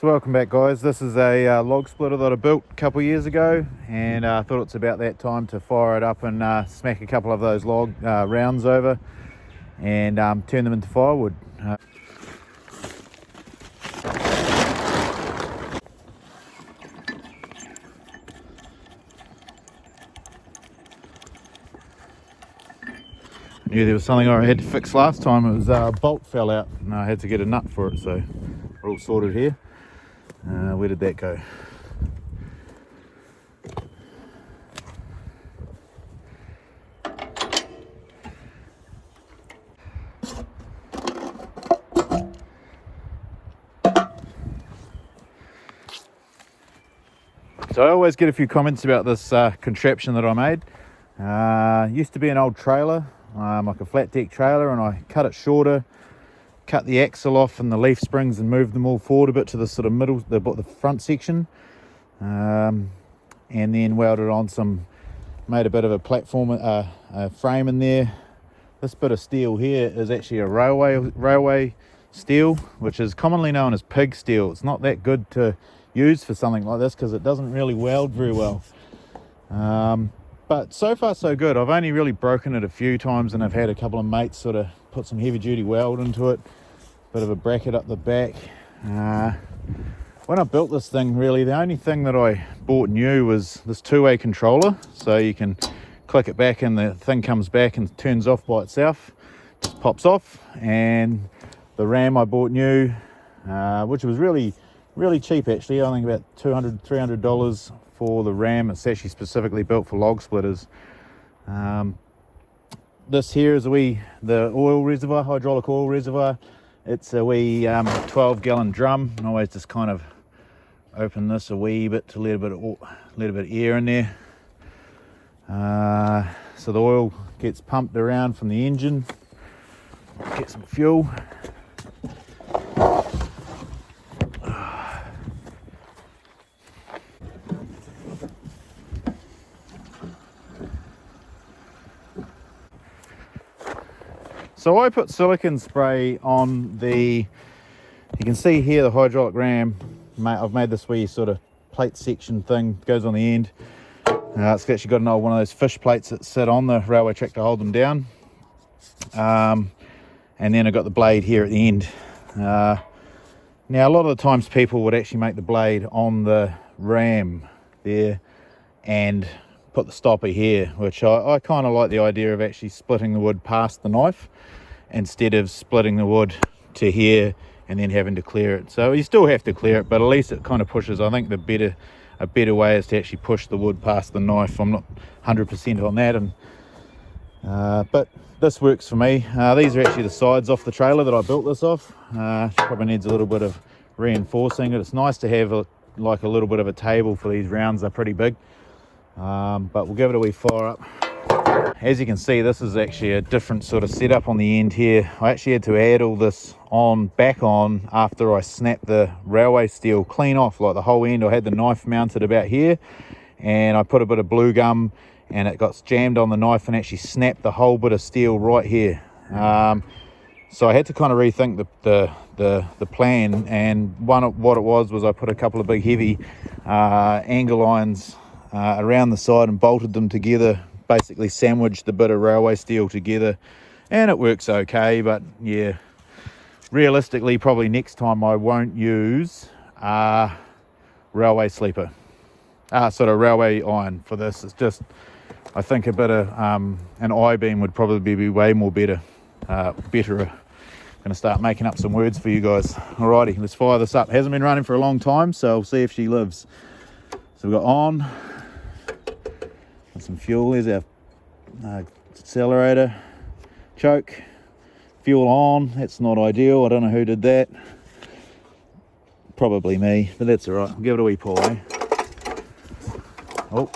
So welcome back, guys. This is a log splitter that I built a couple of years ago, and I thought it's about that time to fire it up and smack a couple of those log rounds over and turn them into firewood. I knew there was something I had to fix last time. It was a bolt fell out and I had to get a nut for it, so we're all sorted here. Where did that go? So I always get a few comments about this contraption that I made. Used to be an old trailer, like a flat deck trailer, and I cut it shorter, cut the axle off and the leaf springs and moved them all forward a bit to the sort of middle, the front section, and then welded on made a bit of a platform, a frame in there. This bit of steel here is actually a railway steel, which is commonly known as pig steel. It's not that good to use for something like this because it doesn't really weld very well. But so far so good. I've only really broken it a few times, and I've had a couple of mates sort of put some heavy duty weld into it, bit of a bracket up the back. When I built this thing, really the only thing that I bought new was this two-way controller, so you can click it back and the thing comes back and turns off by itself, just pops off. And the ram I bought new, which was really cheap actually. I think about $200-300 for the ram. It's actually specifically built for log splitters. This here is the oil reservoir, hydraulic oil reservoir. It's a wee 12-gallon drum, and I always just kind of open this a wee bit to let a bit of air in there. So the oil gets pumped around from the engine, get some fuel. So I put silicone spray on you can see here the hydraulic ram. I've made this wee sort of plate section thing, goes on the end. It's actually got one of those fish plates that sit on the railway track to hold them down. And then I've got the blade here at the end. Now a lot of the times people would actually make the blade on the ram there and put the stopper here, which I kind of like the idea of actually splitting the wood past the knife instead of splitting the wood to here and then having to clear it. So you still have to clear it, but at least it kind of pushes. I think a better way is to actually push the wood past the knife. I'm not 100% on that, but this works for me. These are actually the sides off the trailer that I built this off. Probably needs a little bit of reinforcing. It's nice to have a little bit of a table for these rounds. They're pretty big. But we'll give it a wee fire up. As you can see, this is actually a different sort of setup on the end here. I actually had to add all this back on after I snapped the railway steel clean off, like the whole end. I had the knife mounted about here, and I put a bit of blue gum and it got jammed on the knife and actually snapped the whole bit of steel right here. So I had to kind of rethink the plan, and what it was I put a couple of big heavy angle lines around the side and bolted them together, basically sandwiched the bit of railway steel together, and it works okay. But yeah, realistically probably next time I won't use railway sleeper, sort of railway iron for this. It's just, I think a bit of an I-beam would probably be way more better. I'm gonna start making up some words for you guys. Alrighty, let's fire this up. Hasn't been running for a long time, so we'll see if she lives. So we've got on, some fuel. There's our accelerator, choke, fuel on. That's not ideal. I don't know who did that. Probably me, but that's all right. We'll give it a wee pull, eh? Oh.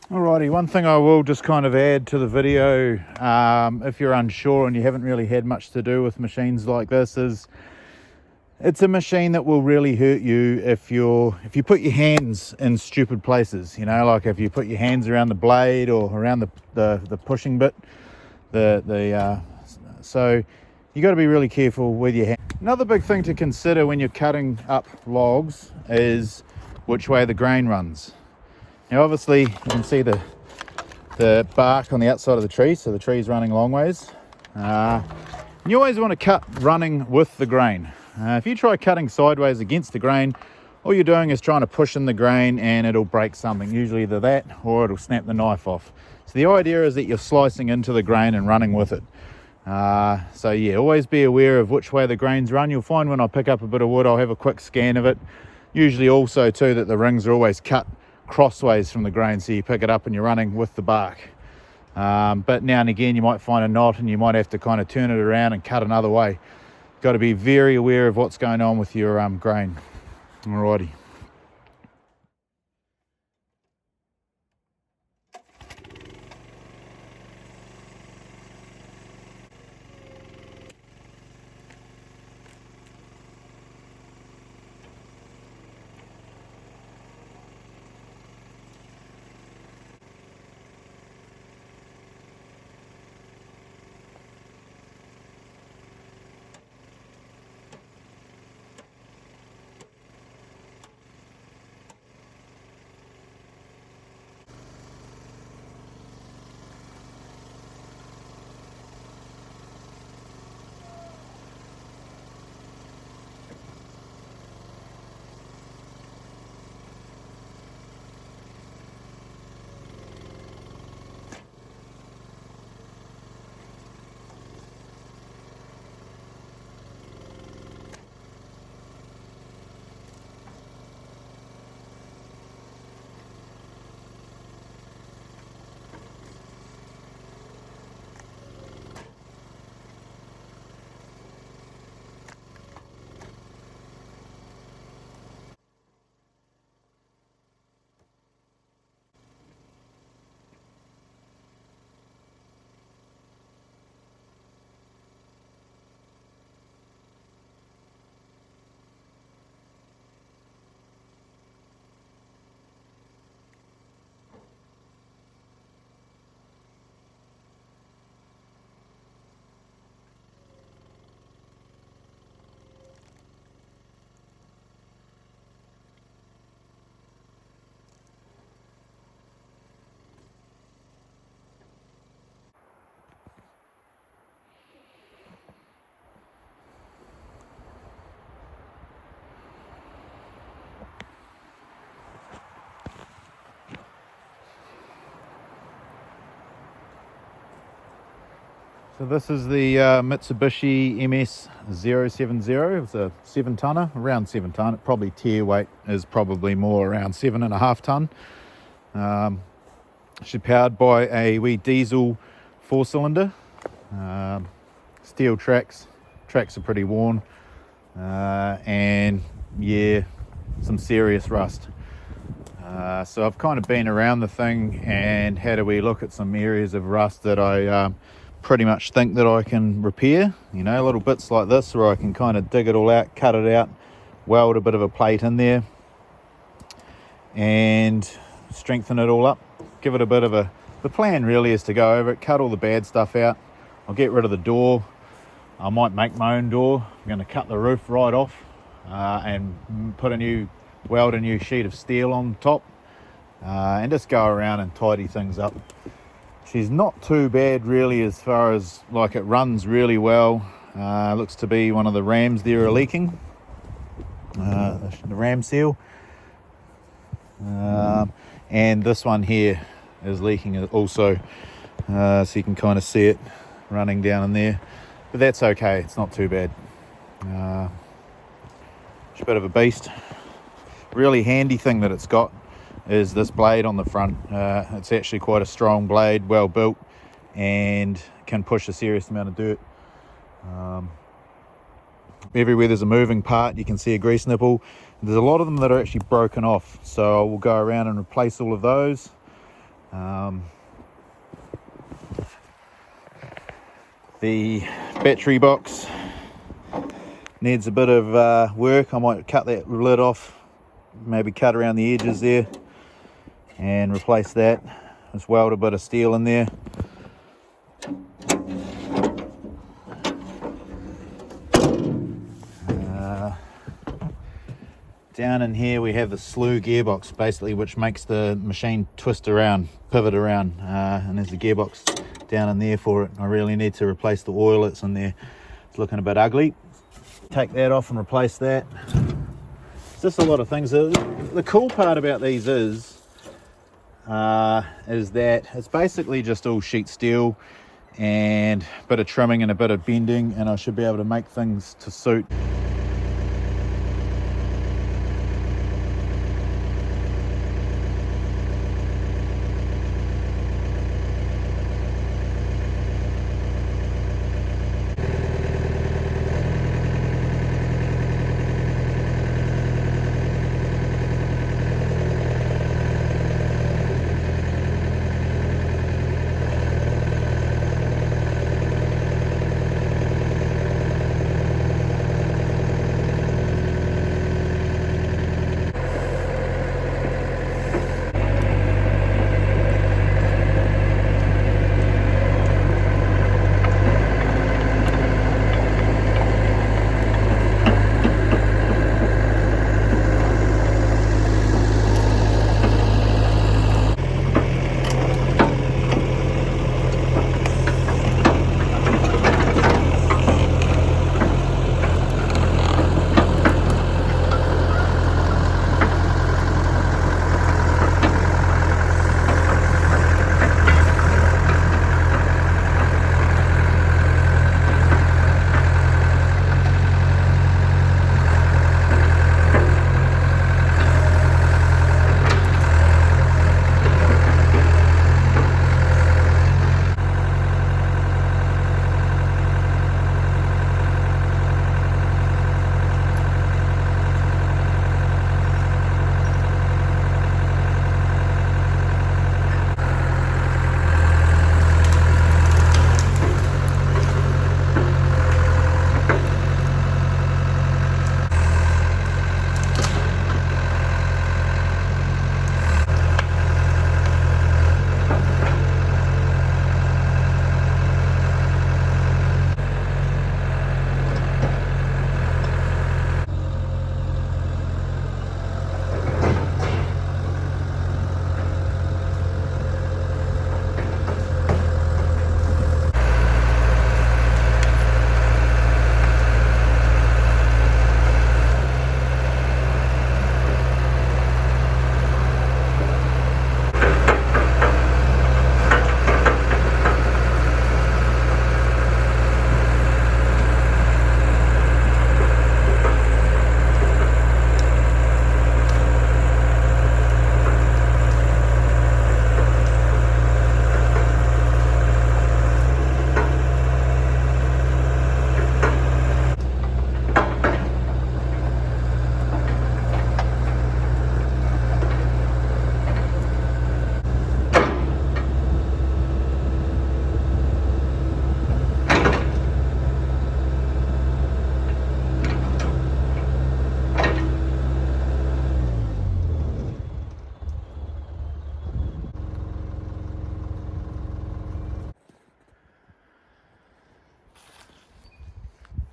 Alrighty, one thing I will just kind of add to the video, if you're unsure and you haven't really had much to do with machines like this, is it's a machine that will really hurt you if you put your hands in stupid places. You know, like if you put your hands around the blade or around the pushing bit. So you got to be really careful with your hand. Another big thing to consider when you're cutting up logs is which way the grain runs. Now obviously you can see the bark on the outside of the tree, so the tree's running long ways. And you always want to cut running with the grain. If you try cutting sideways against the grain, all you're doing is trying to push in the grain and it'll break something, usually either that or it'll snap the knife off. So the idea is that you're slicing into the grain and running with it. So yeah, always be aware of which way the grains run. You'll find when I pick up a bit of wood, I'll have a quick scan of it. Usually also too that the rings are always cut crossways from the grain, so you pick it up and you're running with the bark. But now and again you might find a knot and you might have to kind of turn it around and cut another way. Got to be very aware of what's going on with your grain. Alrighty. So this is the Mitsubishi MS070. It's a 7-tonner, around 7 tonne. It probably tier weight is probably more around 7.5 tonne. She's powered by a wee diesel 4-cylinder. Steel tracks. Tracks are pretty worn. And yeah, some serious rust. So I've kind of been around the thing and had a wee look at some areas of rust that I pretty much think that I can repair. You know, little bits like this where I can kind of dig it all out, cut it out, weld a bit of a plate in there and strengthen it all up, give it a bit of a, the plan really is to go over it, cut all the bad stuff out. I'll get rid of the door. I might make my own door. I'm going to cut the roof right off and weld a new sheet of steel on top and just go around and tidy things up. She's not too bad really, as far as, like, it runs really well. Looks to be one of the rams there are leaking, the ram seal, and this one here is leaking also, so you can kind of see it running down in there, but that's okay, it's not too bad. It's a bit of a beast. Really handy thing that it's got is this blade on the front. It's actually quite a strong blade, well built, and can push a serious amount of dirt. Everywhere there's a moving part, you can see a grease nipple. There's a lot of them that are actually broken off, so I will go around and replace all of those. The battery box needs a bit of work. I might cut that lid off, maybe cut around the edges there and replace that. Just weld a bit of steel in there. Down in here we have the slew gearbox, basically, which makes the machine twist around, pivot around, and there's the gearbox down in there for it. I really need to replace the oil that's in there. It's looking a bit ugly. Take that off and replace that. It's just a lot of things. The cool part about these is that it's basically just all sheet steel and a bit of trimming and a bit of bending, and I should be able to make things to suit.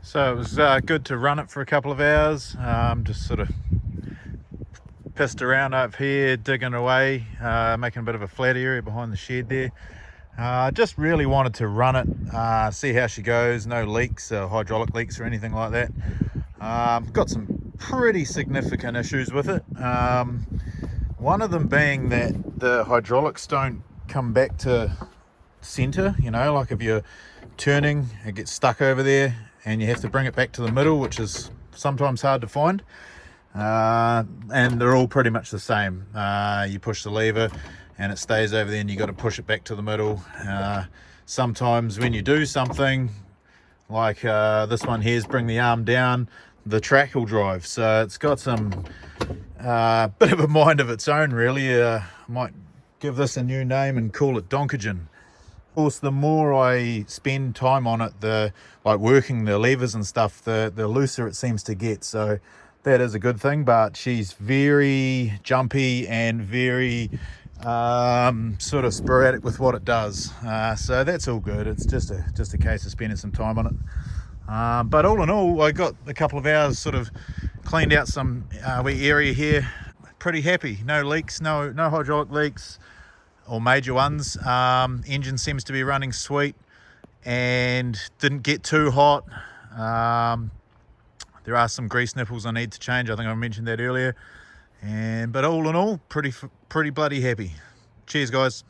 So it was good to run it for a couple of hours. Just sort of pissed around up here, digging away, making a bit of a flat area behind the shed there. Just really wanted to run it, see how she goes. No leaks, hydraulic leaks or anything like that. Got some pretty significant issues with it. One of them being that the hydraulics don't come back to center, you know, like if you're turning, it gets stuck over there and you have to bring it back to the middle, which is sometimes hard to find. And they're all pretty much the same. You push the lever and it stays over there and you got to push it back to the middle. Sometimes when you do something like this one here's bring the arm down, the track will drive. So it's got some bit of a mind of its own, really. Might give this a new name and call it Donkogen. Of course, the more I spend time on it, like working the levers and stuff, the looser it seems to get. So that is a good thing, but she's very jumpy and very sort of sporadic with what it does. So that's all good. It's just a case of spending some time on it. But all in all, I got a couple of hours sort of cleaned out some wee area here. Pretty happy. No leaks, no hydraulic leaks or major ones. Engine seems to be running sweet and didn't get too hot. There are some grease nipples I need to change. I think I mentioned that earlier. But all in all, pretty bloody happy. Cheers, guys.